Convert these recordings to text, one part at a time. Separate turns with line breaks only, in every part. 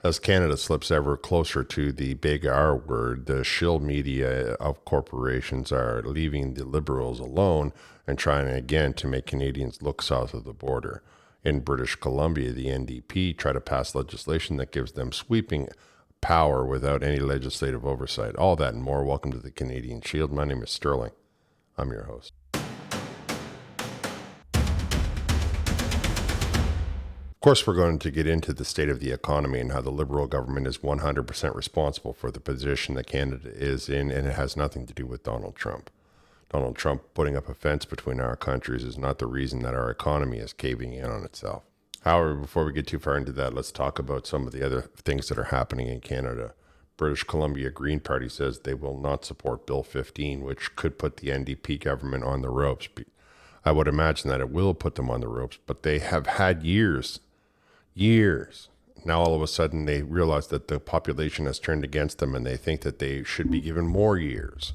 As Canada slips ever closer to the big R word, the shill media of corporations are leaving the Liberals alone and trying again to make Canadians look south of the border. In British Columbia, the NDP try to pass legislation that gives them sweeping power without any legislative oversight. All that and more. Welcome to the Canadian Shield. My name is Sterling. I'm your host. Of course, we're going to get into the state of the economy and how the Liberal government is 100% responsible for the position that Canada is in, and it has nothing to do with Donald Trump. Donald Trump putting up a fence between our countries is not the reason that our economy is caving in on itself. However, before we get too far into that, let's talk about some of the other things that are happening in Canada. British Columbia Green Party says they will not support Bill 15, which could put the NDP government on the ropes. I would imagine that it will put them on the ropes, but they have had years. Now all of a sudden they realize that the population has turned against them and they think that they should be given more years.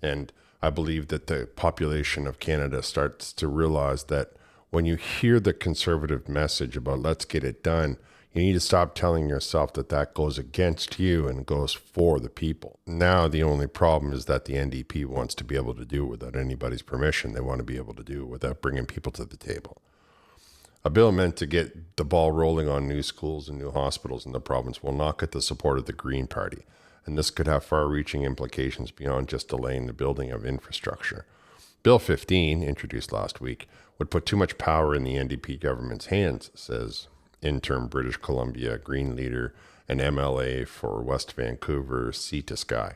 And I believe that the population of Canada starts to realize that when you hear the conservative message about let's get it done, you need to stop telling yourself that that goes against you and goes for the people. Now the only problem is that the NDP wants to be able to do it without anybody's permission. They want to be able to do it without bringing people to the table. A bill meant to get the ball rolling on new schools and new hospitals in the province will not get the support of the Green Party, and this could have far-reaching implications beyond just delaying the building of infrastructure. Bill 15, introduced last week, would put too much power in the NDP government's hands, says interim British Columbia Green leader and MLA for West Vancouver, Sea to Sky.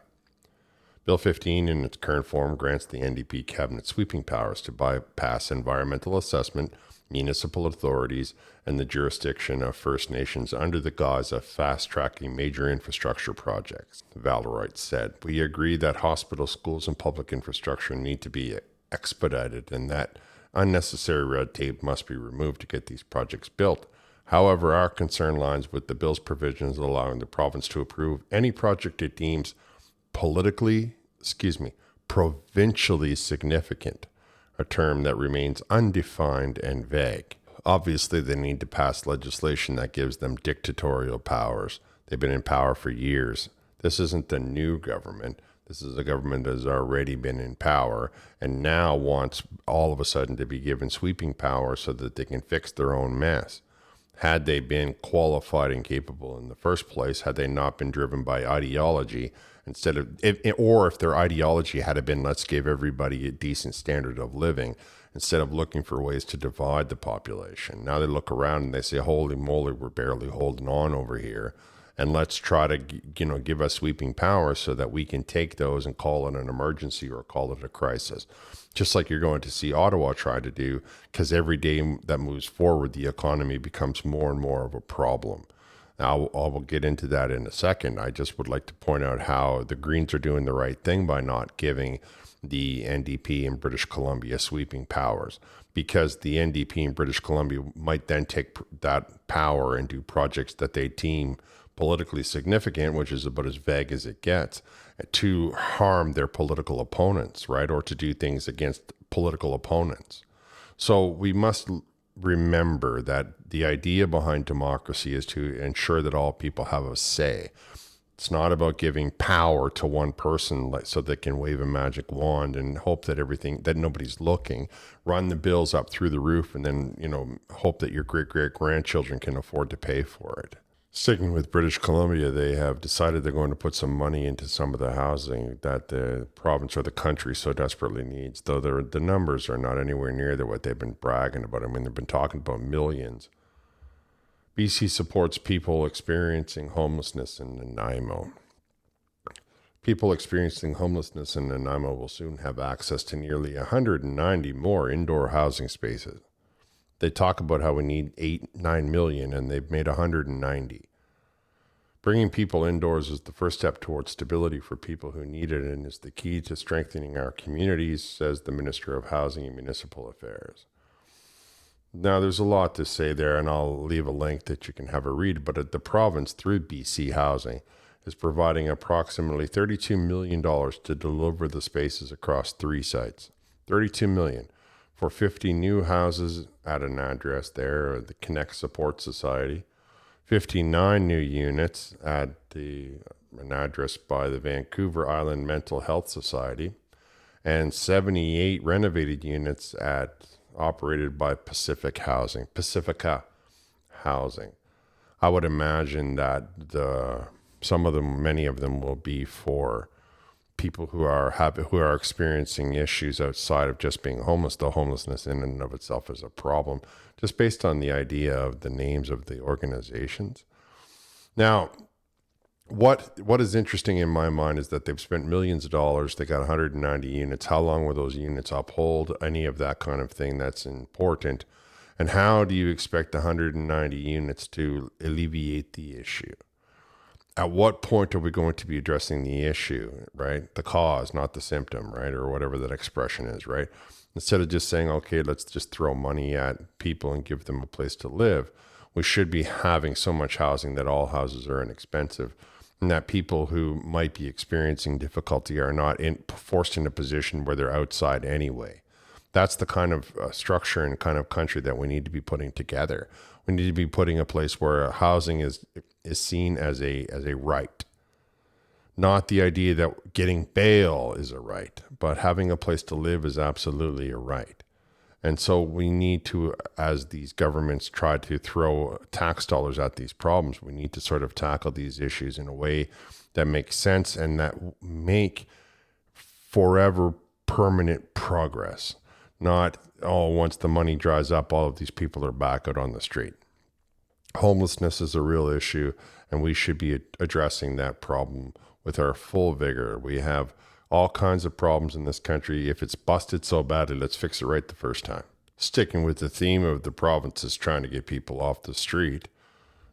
Bill 15, in its current form, grants the NDP cabinet sweeping powers to bypass environmental assessment, municipal authorities, and the jurisdiction of First Nations under the guise of fast-tracking major infrastructure projects. Valoroid said, "We agree that hospitals, schools, and public infrastructure need to be expedited and that unnecessary red tape must be removed to get these projects built. However, our concern lies with the bill's provisions allowing the province to approve any project it deems provincially significant, a term that remains undefined and vague. Obviously, they need to pass legislation that gives them dictatorial powers. They've been in power for years. This isn't the new government. This is a government that has already been in power and now wants all of a sudden to be given sweeping power so that they can fix their own mess. Had they been qualified and capable in the first place, had they not been driven by ideology, if their ideology had been, let's give everybody a decent standard of living, instead of looking for ways to divide the population. Now they look around and they say, holy moly, we're barely holding on over here. And let's try to, give us sweeping powers so that we can take those and call it an emergency or call it a crisis. Just like you're going to see Ottawa try to do, because every day that moves forward, the economy becomes more and more of a problem. Now, I will get into that in a second. I just would like to point out how the Greens are doing the right thing by not giving the NDP in British Columbia sweeping powers, because the NDP in British Columbia might then take that power and do projects that they deem politically significant, which is about as vague as it gets, to harm their political opponents, right? Or to do things against political opponents. So we must remember that the idea behind democracy is to ensure that all people have a say. It's not about giving power to one person so they can wave a magic wand and hope that that nobody's looking, run the bills up through the roof, and then, hope that your great-great-grandchildren can afford to pay for it. Sticking with British Columbia, they have decided they're going to put some money into some of the housing that the province or the country so desperately needs, though the numbers are not anywhere near what they've been bragging about. I mean, they've been talking about millions. BC supports people experiencing homelessness in Nanaimo. People experiencing homelessness in Nanaimo will soon have access to nearly 190 more indoor housing spaces. They talk about how we need 9 million, and they've made 190. Bringing people indoors is the first step towards stability for people who need it and is the key to strengthening our communities, says the Minister of Housing and Municipal Affairs. Now, there's a lot to say there, and I'll leave a link that you can have a read, but the province, through BC Housing, is providing approximately $32 million to deliver the spaces across 3 sites. $32 million for 50 new houses at an address there, the Connect Support Society, 59 new units at an address by the Vancouver Island Mental Health Society, and 78 renovated units operated by Pacifica Housing. I would imagine that many of them will be for people who are experiencing issues outside of just being homeless. Though homelessness in and of itself is a problem, just based on the idea of the names of the organizations. Now, what is interesting in my mind is that they've spent millions of dollars. They got 190 units. How long will those units uphold any of that kind of thing that's important? And how do you expect 190 units to alleviate the issue? At what point are we going to be addressing the issue, right? The cause, not the symptom, right? Or whatever that expression is, right? Instead of just saying, okay, let's just throw money at people and give them a place to live, we should be having so much housing that all houses are inexpensive, and that people who might be experiencing difficulty are not forced in a position where they're outside anyway. That's the kind of structure and kind of country that we need to be putting together. We need to be putting a place where housing is seen as a right. Not the idea that getting bail is a right, but having a place to live is absolutely a right. And so we need to, as these governments try to throw tax dollars at these problems, we need to sort of tackle these issues in a way that makes sense and that make forever permanent progress. Not, once the money dries up, all of these people are back out on the street. Homelessness is a real issue, and we should be addressing that problem with our full vigor. We have all kinds of problems in this country. If it's busted so badly, let's fix it right the first time. Sticking with the theme of the provinces trying to get people off the street,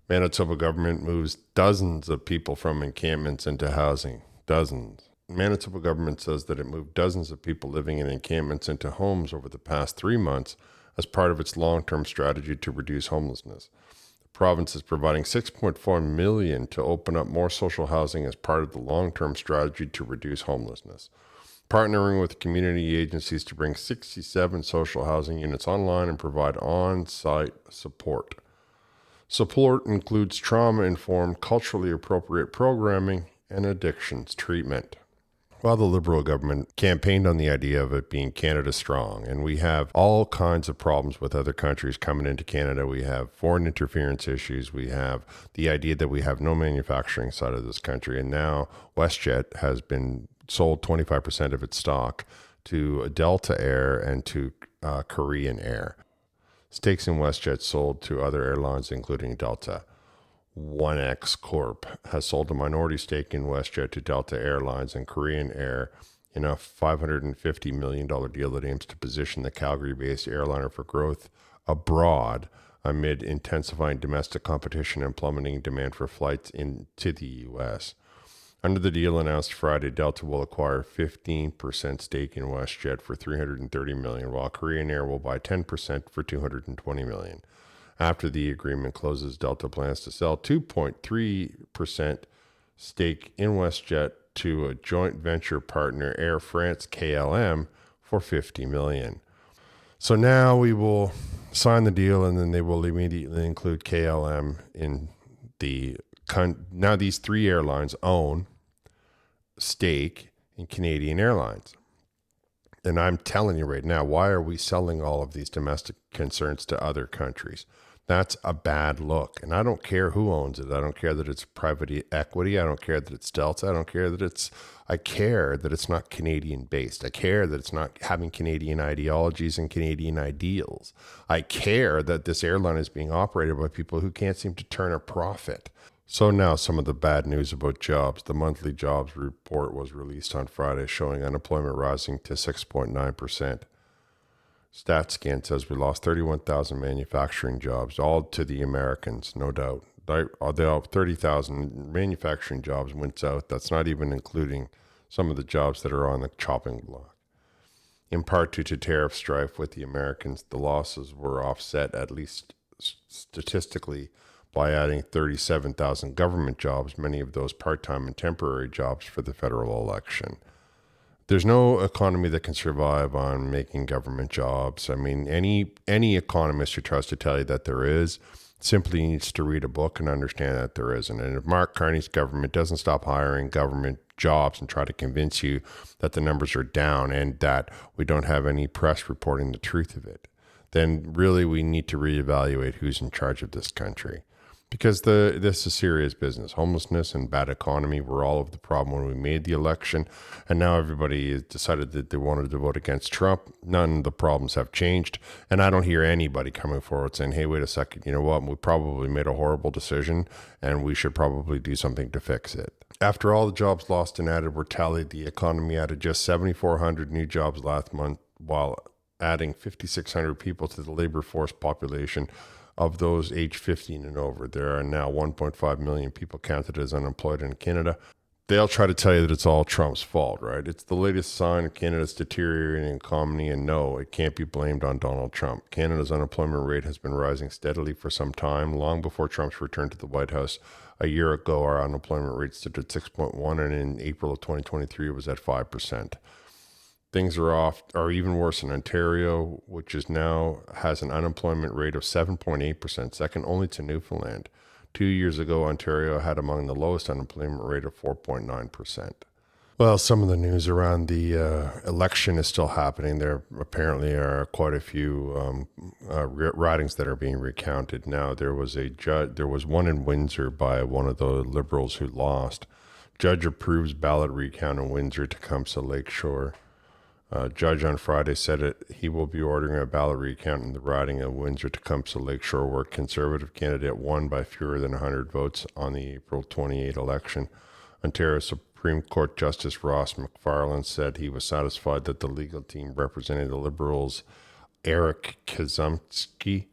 Manitoba government moves dozens of people from encampments into housing. Dozens. Manitoba government says that it moved dozens of people living in encampments into homes over the past 3 months as part of its long-term strategy to reduce homelessness. The province is providing $6.4 million to open up more social housing as part of the long-term strategy to reduce homelessness, partnering with community agencies to bring 67 social housing units online and provide on-site support. Support includes trauma-informed, culturally appropriate programming and addictions treatment. While the Liberal government campaigned on the idea of it being Canada strong, and we have all kinds of problems with other countries coming into Canada. We have foreign interference issues. We have the idea that we have no manufacturing side of this country. And now WestJet has been sold 25% of its stock to Delta Air and to Korean Air. Stakes in WestJet sold to other airlines, including Delta. 1X Corp has sold a minority stake in WestJet to Delta Airlines and Korean Air in a $550 million deal that aims to position the Calgary-based airliner for growth abroad amid intensifying domestic competition and plummeting demand for flights into the U.S. Under the deal announced Friday, Delta will acquire 15% stake in WestJet for $330 million, while Korean Air will buy 10% for $220 million. After the agreement closes, Delta plans to sell 2.3% stake in WestJet to a joint venture partner, Air France KLM, for $50 million. So now we will sign the deal, and then they will immediately include KLM in the. Now these three airlines own stake in Canadian Airlines. And I'm telling you right now, why are we selling all of these domestic concerns to other countries? That's a bad look. And I don't care who owns it. I don't care that it's private equity. I don't care that it's Delta. I care that it's not Canadian based. I care that it's not having Canadian ideologies and Canadian ideals. I care that this airline is being operated by people who can't seem to turn a profit. So now some of the bad news about jobs. The monthly jobs report was released on Friday, showing unemployment rising to 6.9%. StatScan says we lost 31,000 manufacturing jobs, all to the Americans, no doubt. 30,000 manufacturing jobs went south. That's not even including some of the jobs that are on the chopping block. In part due to tariff strife with the Americans, the losses were offset, at least statistically, by adding 37,000 government jobs, many of those part-time and temporary jobs for the federal election. There's no economy that can survive on making government jobs. I mean, any economist who tries to tell you that there is simply needs to read a book and understand that there isn't. And if Mark Carney's government doesn't stop hiring government jobs and try to convince you that the numbers are down and that we don't have any press reporting the truth of it, then really we need to reevaluate who's in charge of this country. Because this is serious business. Homelessness and bad economy were all of the problem when we made the election. And now everybody has decided that they wanted to vote against Trump. None of the problems have changed. And I don't hear anybody coming forward saying, hey, wait a second, you know what? We probably made a horrible decision and we should probably do something to fix it. After all the jobs lost and added were tallied, the economy added just 7,400 new jobs last month, while adding 5,600 people to the labor force population of those aged 15 and over. There are now 1.5 million people counted as unemployed in Canada. They'll try to tell you that it's all Trump's fault, right? It's the latest sign of Canada's deteriorating economy, and no, it can't be blamed on Donald Trump. Canada's unemployment rate has been rising steadily for some time, long before Trump's return to the White House. A year ago, our unemployment rate stood at 6.1, and in April of 2023, it was at 5%. Things are even worse in Ontario, which is now has an unemployment rate of 7.8%, second only to Newfoundland. 2 years ago, Ontario had among the lowest unemployment rate of 4.9%. Well, some of the news around the election is still happening. There apparently are quite a few ridings that are being recounted now. There was one in Windsor by one of the Liberals who lost. Judge approves ballot recount in Windsor, Tecumseh Lakeshore. Judge on Friday said he will be ordering a ballot recount in the riding of Windsor Tecumseh Lakeshore, where Conservative candidate won by fewer than 100 votes on the April 28 election. Ontario Supreme Court Justice Ross McFarlane said he was satisfied that the legal team representing the Liberals, Eric Kazumsky,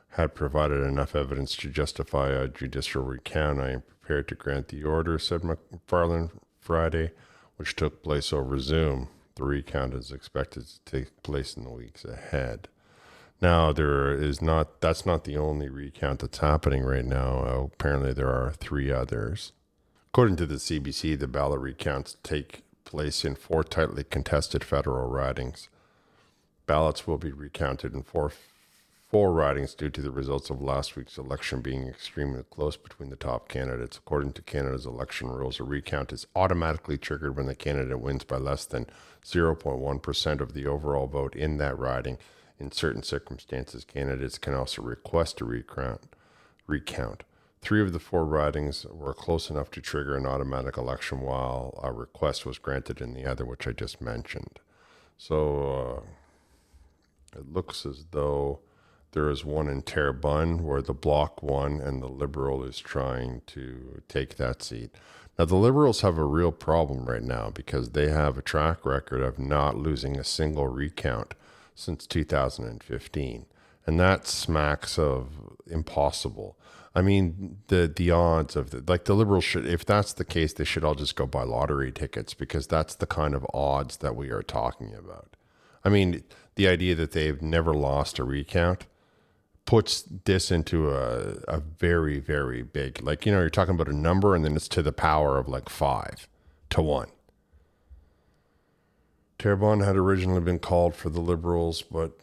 had provided enough evidence to justify a judicial recount. I am prepared to grant the order, said McFarlane Friday, which took place over Zoom. The recount is expected to take place in the weeks ahead. Now, that's not the only recount that's happening right now. Apparently, there are 3 others. According to the CBC, the ballot recounts take place in 4 tightly contested federal ridings. Ballots will be recounted in four ridings due to the results of last week's election being extremely close between the top candidates. According to Canada's election rules, a recount is automatically triggered when the candidate wins by less than 0.1% of the overall vote in that riding. In certain circumstances, candidates can also request a recount. 3 of the 4 ridings were close enough to trigger an automatic election, while a request was granted in the other, which I just mentioned. So it looks as though there is one in Terrebonne where the Bloc won and the Liberal is trying to take that seat. Now, the Liberals have a real problem right now because they have a track record of not losing a single recount since 2015. And that smacks of impossible. I mean, the odds of the Liberals should, if that's the case, they should all just go buy lottery tickets, because that's the kind of odds that we are talking about. I mean, the idea that they've never lost a recount puts this into a very, very big, you're talking about a number and then it's to the power of 5 to 1. Terrebonne had originally been called for the Liberals, but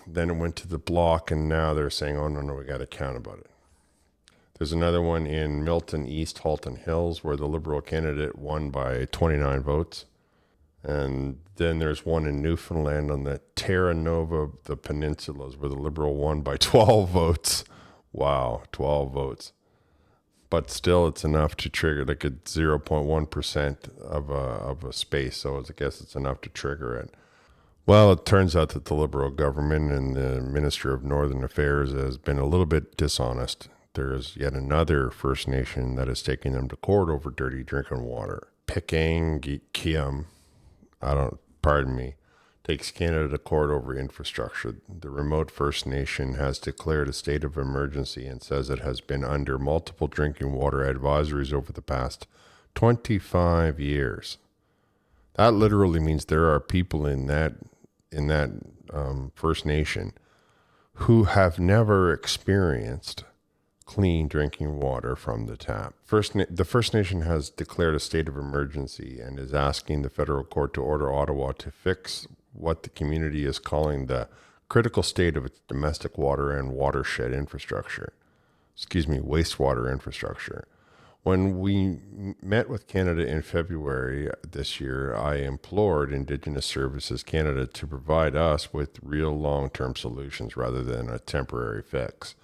then it went to the Bloc, and now they're saying, oh, no, we got to count about it. There's another one in Milton East, Halton Hills, where the Liberal candidate won by 29 votes. And then there's one in Newfoundland on the Terra Nova, the peninsulas, where the Liberal won by 12 votes. Wow, 12 votes. But still, it's enough to trigger, at 0.1% of a space. So I guess it's enough to trigger it. Well, it turns out that the Liberal government and the Minister of Northern Affairs has been a little bit dishonest. There's yet another First Nation that is taking them to court over dirty drinking water. Pikangikum, takes Canada to court over infrastructure. The remote First Nation has declared a state of emergency and says it has been under multiple drinking water advisories over the past 25 years. That literally means there are people in that First Nation who have never experienced clean drinking water from the tap. The First Nation has declared a state of emergency and is asking the federal court to order Ottawa to fix what the community is calling the critical state of its domestic water and watershed infrastructure. wastewater infrastructure. When we met with Canada in February this year, I implored Indigenous Services Canada to provide us with real long-term solutions rather than a temporary fix.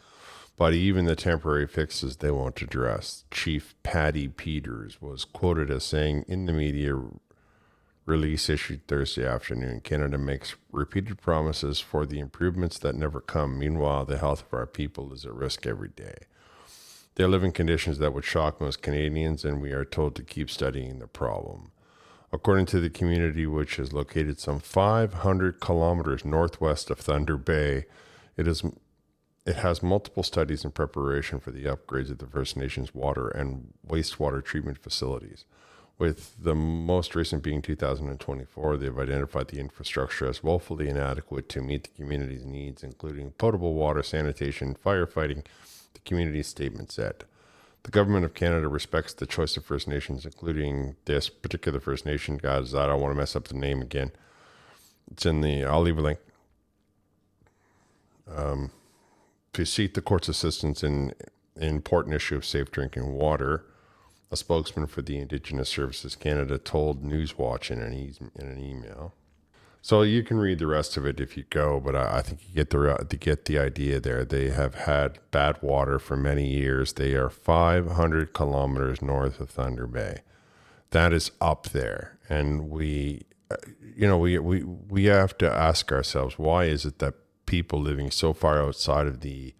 But even the temporary fixes they won't address. Chief Paddy Peters was quoted as saying in the media release issued Thursday afternoon, Canada makes repeated promises for the improvements that never come. Meanwhile, the health of our people is at risk every day. They live in conditions that would shock most Canadians, and we are told to keep studying the problem. According to the community, which is located some 500 kilometers northwest of Thunder Bay, it has multiple studies in preparation for the upgrades of the First Nations water and wastewater treatment facilities. With the most recent being 2024, they've identified the infrastructure as woefully inadequate to meet the community's needs, including potable water, sanitation, firefighting, the community's statement said. The Government of Canada respects the choice of First Nations, including this particular First Nation. Guys, I don't want to mess up the name again. It's in I'll leave a link. To seek the court's assistance in an important issue of safe drinking water, a spokesman for the Indigenous Services Canada told Newswatch in an email. So you can read the rest of it if you go, but I think you get the idea there. They have had bad water for many years. They are 500 kilometers north of Thunder Bay. That is up there, and we have to ask ourselves, why is it that people living so far outside of the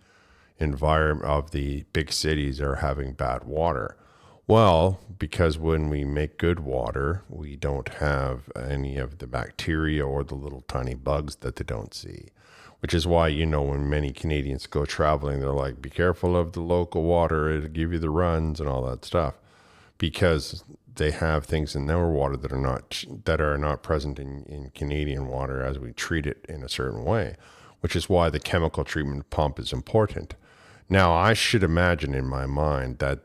environment of the big cities are having bad water? Well, because when we make good water, we don't have any of the bacteria or the little tiny bugs that they don't see, which is why, when many Canadians go traveling, they're like, be careful of the local water. It'll give you the runs and all that stuff, because they have things in their water that are not present in Canadian water as we treat it in a certain way, which is why the chemical treatment pump is important. Now, I should imagine in my mind that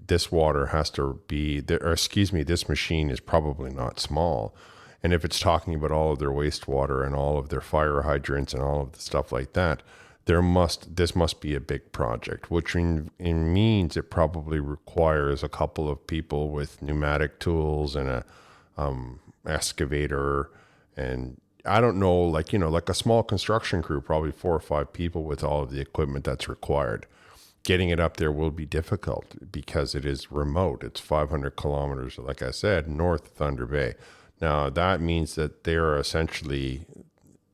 this water has to be, this machine is probably not small. And if it's talking about all of their wastewater and all of their fire hydrants and all of the stuff like that, this must be a big project, which means it probably requires a couple of people with pneumatic tools and a excavator, and I don't know, like a small construction crew, probably 4 or 5 people with all of the equipment that's required. Getting it up there will be difficult because it is remote. It's 500 kilometers, like I said, north of Thunder Bay. Now, that means that they're essentially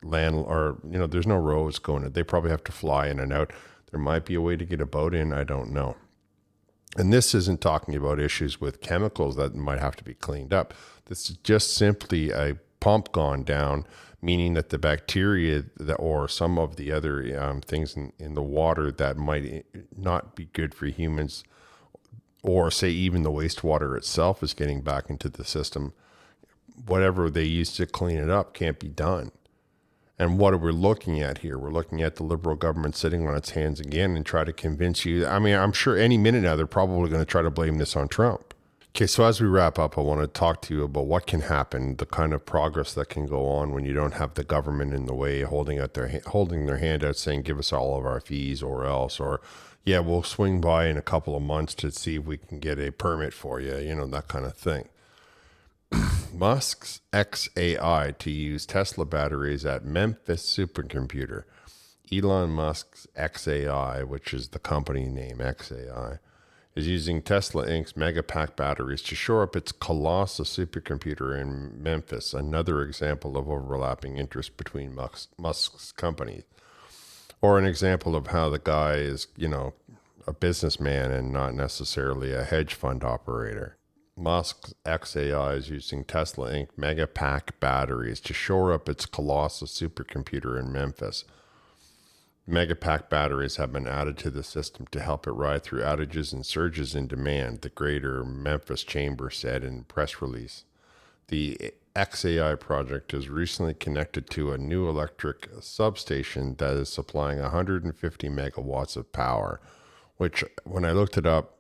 there's no roads going in. They probably have to fly in and out. There might be a way to get a boat in. I don't know. And this isn't talking about issues with chemicals that might have to be cleaned up. This is just simply a pump gone down, meaning that the bacteria or some of the other things in the water that might not be good for humans, or say even the wastewater itself, is getting back into the system. Whatever they used to clean it up can't be done. And what are we looking at here? We're looking at the Liberal government sitting on its hands again and try to convince you. I mean, I'm sure any minute now they're probably going to try to blame this on Trump. Okay, so as we wrap up, I want to talk to you about what can happen, the kind of progress that can go on when you don't have the government in the way, holding their hand out saying, give us all of our fees or else, or, yeah, we'll swing by in a couple of months to see if we can get a permit for you, that kind of thing. Musk's XAI to use Tesla batteries at Memphis supercomputer. Elon Musk's XAI, which is the company name XAI, is using Tesla Inc.'s Megapack batteries to shore up its colossal supercomputer in Memphis, another example of overlapping interest between Musk's companies. Or an example of how the guy is, a businessman and not necessarily a hedge fund operator. Musk's XAI is using Tesla Inc. Megapack batteries to shore up its colossal supercomputer in Memphis. Megapack batteries have been added to the system to help it ride through outages and surges in demand, the Greater Memphis Chamber said in a press release. The XAI project is recently connected to a new electric substation that is supplying 150 megawatts of power, which, when I looked it up,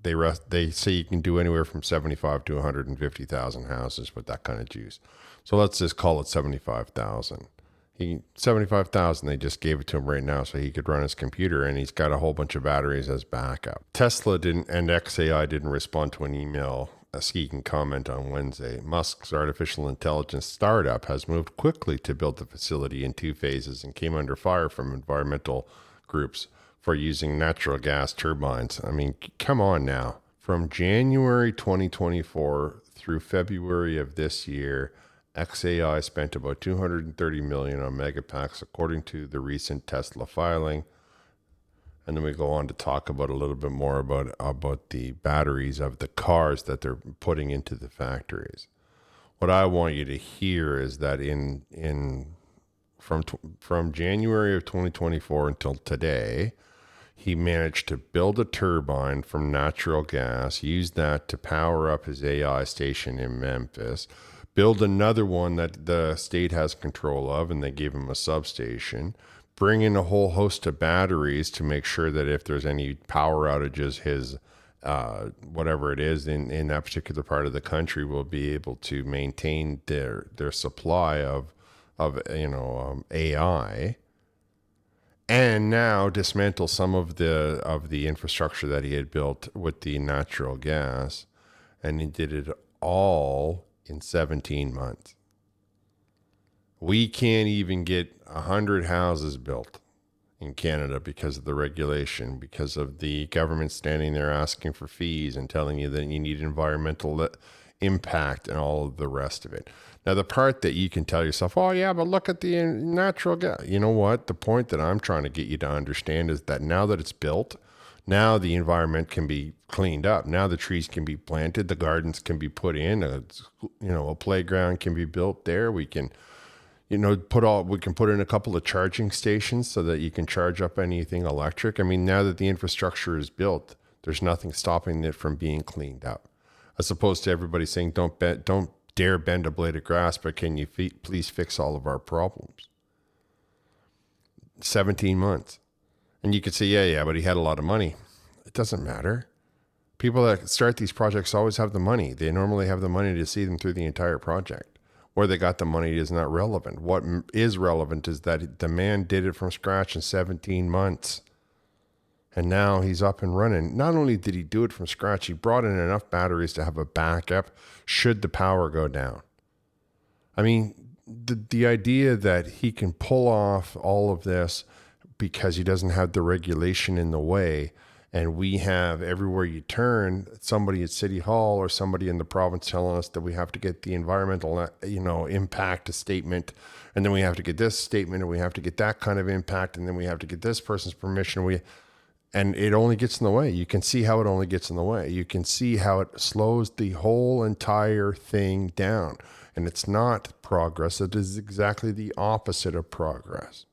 they say you can do anywhere from 75 to 150,000 houses with that kind of juice. So let's just call it 75,000. He 75,000. They just gave it to him right now so he could run his computer, and he's got a whole bunch of batteries as backup. Tesla didn't, and XAI didn't respond to an email. A Skegan comment on Wednesday. Musk's artificial intelligence startup has moved quickly to build the facility in 2 phases and came under fire from environmental groups for using natural gas turbines. I mean, come on now. From January 2024 through February of this year, XAI spent about $230 million on megapacks, according to the recent Tesla filing. And then we go on to talk about a little bit more about the batteries of the cars that they're putting into the factories. What I want you to hear is that from January of 2024 until today, he managed to build a turbine from natural gas, use that to power up his AI station in Memphis, build another one that the state has control of, and they gave him a substation, bring in a whole host of batteries to make sure that if there's any power outages, his whatever it is in that particular part of the country will be able to maintain their supply of AI. And now dismantle some of the infrastructure that he had built with the natural gas, and he did it all in 17 months. We can't even get 100 houses built in Canada because of the regulation, because of the government standing there asking for fees and telling you that you need environmental impact and all of the rest of it. Now, the part that you can tell yourself, oh, yeah, but look at the natural gas. You know what? The point that I'm trying to get you to understand is that now that it's built, now the environment can be cleaned up. Now the trees can be planted, the gardens can be put in, a playground can be built there. We can, we can put in a couple of charging stations so that you can charge up anything electric. I mean, now that the infrastructure is built, there's nothing stopping it from being cleaned up. As opposed to everybody saying, don't dare bend a blade of grass, but can you please fix all of our problems? 17 months. And you could say, yeah, but he had a lot of money. It doesn't matter. People that start these projects always have the money. They normally have the money to see them through the entire project. Where they got the money is not relevant. What is relevant is that the man did it from scratch in 17 months. And now he's up and running. Not only did he do it from scratch, he brought in enough batteries to have a backup should the power go down. I mean, the idea that he can pull off all of this because he doesn't have the regulation in the way, and we have everywhere you turn somebody at City Hall or somebody in the province telling us that we have to get the environmental impact statement, and then we have to get this statement, and we have to get that kind of impact, and then we have to get this person's permission. And it only gets in the way. You can see how it only gets in the way. You can see how it slows the whole entire thing down. And it's not progress. It is exactly the opposite of progress.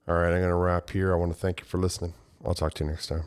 All right, I'm going to wrap here. I want to thank you for listening. I'll talk to you next time.